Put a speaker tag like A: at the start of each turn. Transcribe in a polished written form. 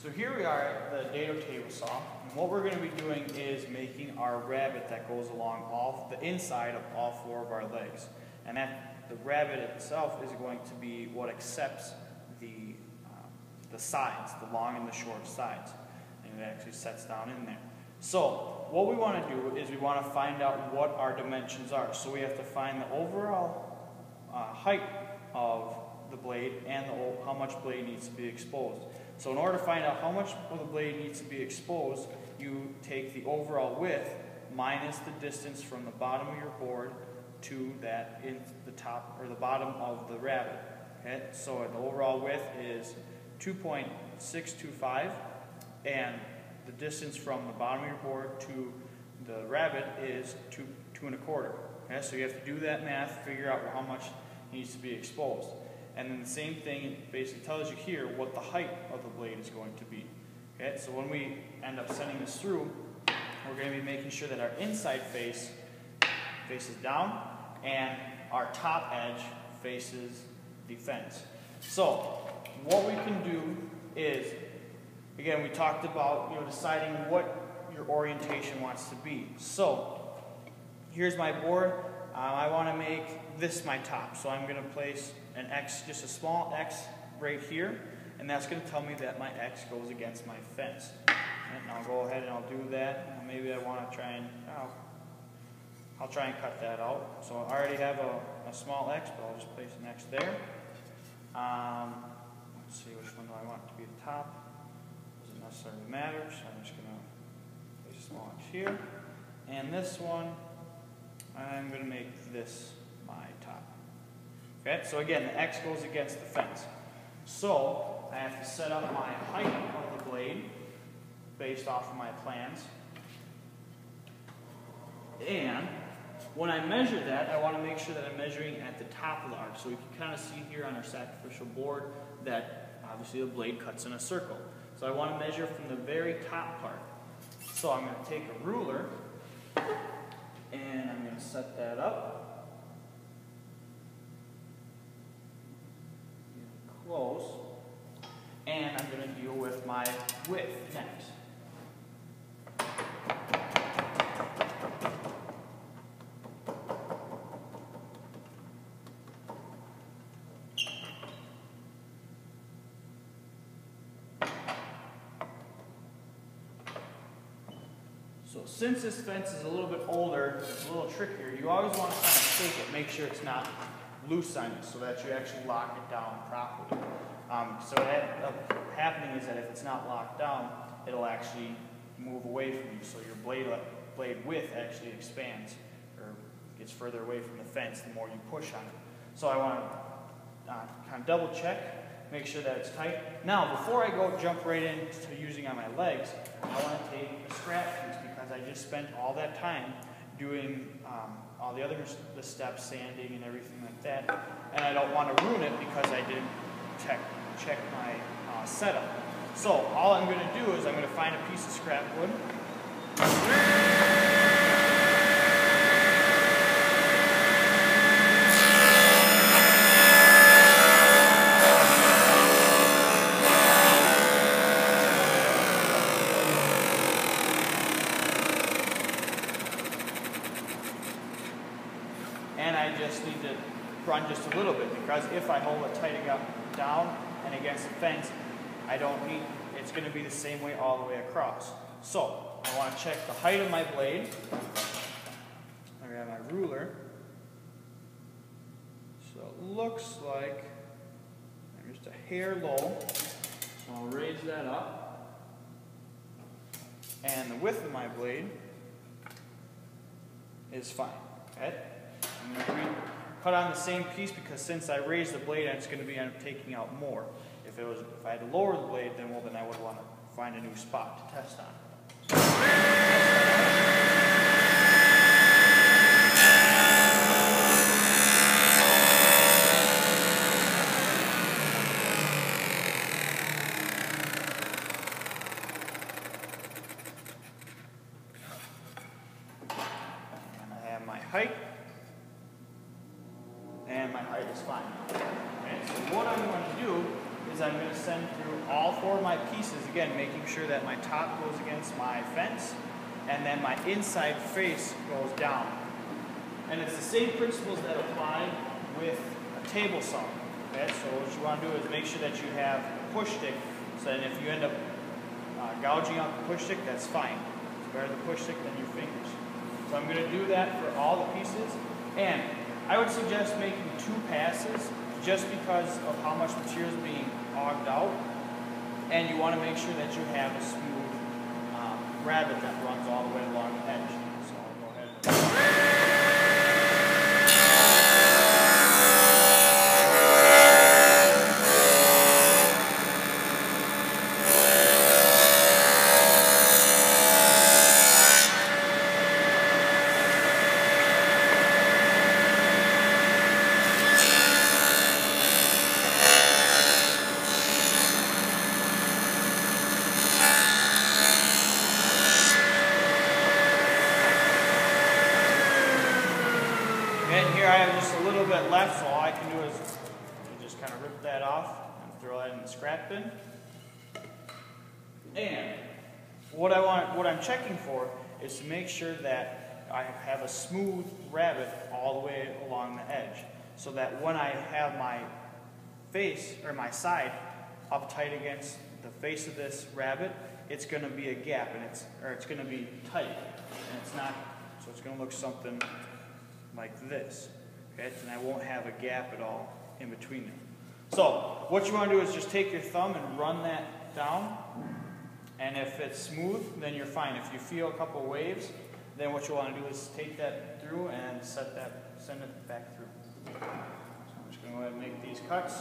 A: So here we are at the dado table saw, and what we're going to be doing is making our rabbet that goes along all the inside of all four of our legs. And the rabbet itself is going to be what accepts the sides, the long and the short sides. And it actually sets down in there. So what we want to do is we want to find out what our dimensions are. So we have to find the overall height of the blade and how much blade needs to be exposed. So in order to find out how much of the blade needs to be exposed, you take the overall width minus the distance from the bottom of your board to that in the top or the bottom of the rabbet. Okay? So the overall width is 2.625, and the distance from the bottom of your board to the rabbet is 2.25. Okay? So you have to do that math, figure out how much needs to be exposed. And then the same thing, it basically tells you here what the height of the blade is going to be. Okay? So when we end up sending this through, we're going to be making sure that our inside face faces down and our top edge faces the fence. So what we can do is, again, we talked about deciding what your orientation wants to be. So here's my board. I want to make this my top, so I'm going to place an X, just a small X right here, and that's going to tell me that my X goes against my fence. And I'll go ahead and I'll do that. Maybe I want to try and, I'll try and cut that out. So I already have a small X, but I'll just place an X there. Let's see, which one do I want to be the top? Doesn't necessarily matter, so I'm just going to place a small X here. And this one, I'm going to make this my top. Okay, so again, the X goes against the fence. So I have to set up my height of the blade based off of my plans. And when I measure that, I want to make sure that I'm measuring at the top of the arc. So we can kind of see here on our sacrificial board that obviously the blade cuts in a circle. So I want to measure from the very top part. So I'm going to take a ruler and I'm going to set that up. Close. And I'm going to deal with my width next. So since this fence is a little bit older, it's a little trickier, you always want to kind of shake it, make sure it's not loose on you so that you actually lock it down properly. So what ends up happening is that if it's not locked down, it'll actually move away from you. So your blade width actually expands or gets further away from the fence the more you push on it. So I want to kind of double check, make sure that it's tight. Now, before I go jump right into using on my legs, I want to take a scrap piece because I just spent all that time doing all the other steps, sanding and everything like that, and I don't want to ruin it because I didn't check my setup. So all I'm going to do is I'm going to find a piece of scrap wood. And I just need to run just a little bit because if I hold it tight down and against the fence, it's going to be the same way all the way across. So I want to check the height of my blade. I got my ruler. So it looks like I'm just a hair low. So I'll raise that up. And the width of my blade is fine. Okay? I'm going to cut on the same piece because since I raised the blade, it's going to be taking out more. If I had to lower the blade, then I would want to find a new spot to test on. And I have my height. And my height is fine. Okay, so what I'm going to do is I'm going to send through all 4 of my pieces, again making sure that my top goes against my fence and then my inside face goes down. And it's the same principles that apply with a table saw. Okay? So what you want to do is make sure that you have a push stick, so that if you end up gouging out the push stick, that's fine. It's better the push stick than your fingers. So I'm going to do that for all the pieces, and I would suggest making 2 passes just because of how much material is being hogged out, and you want to make sure that you have a smooth rabbet that runs all the way along the edge. So I'll go ahead and and here I have just a little bit left, so all I can do is just kind of rip that off and throw that in the scrap bin. And what I'm checking for is to make sure that I have a smooth rabbet all the way along the edge, so that when I have my face or my side up tight against the face of this rabbet, it's going to be a gap, and it's going to be tight, and it's not. So it's going to look something like this, okay? And I won't have a gap at all in between them. So what you want to do is just take your thumb and run that down, and if it's smooth, then you're fine. If you feel a couple waves, then what you want to do is take that through and send it back through. So I'm just going to go ahead and make these cuts.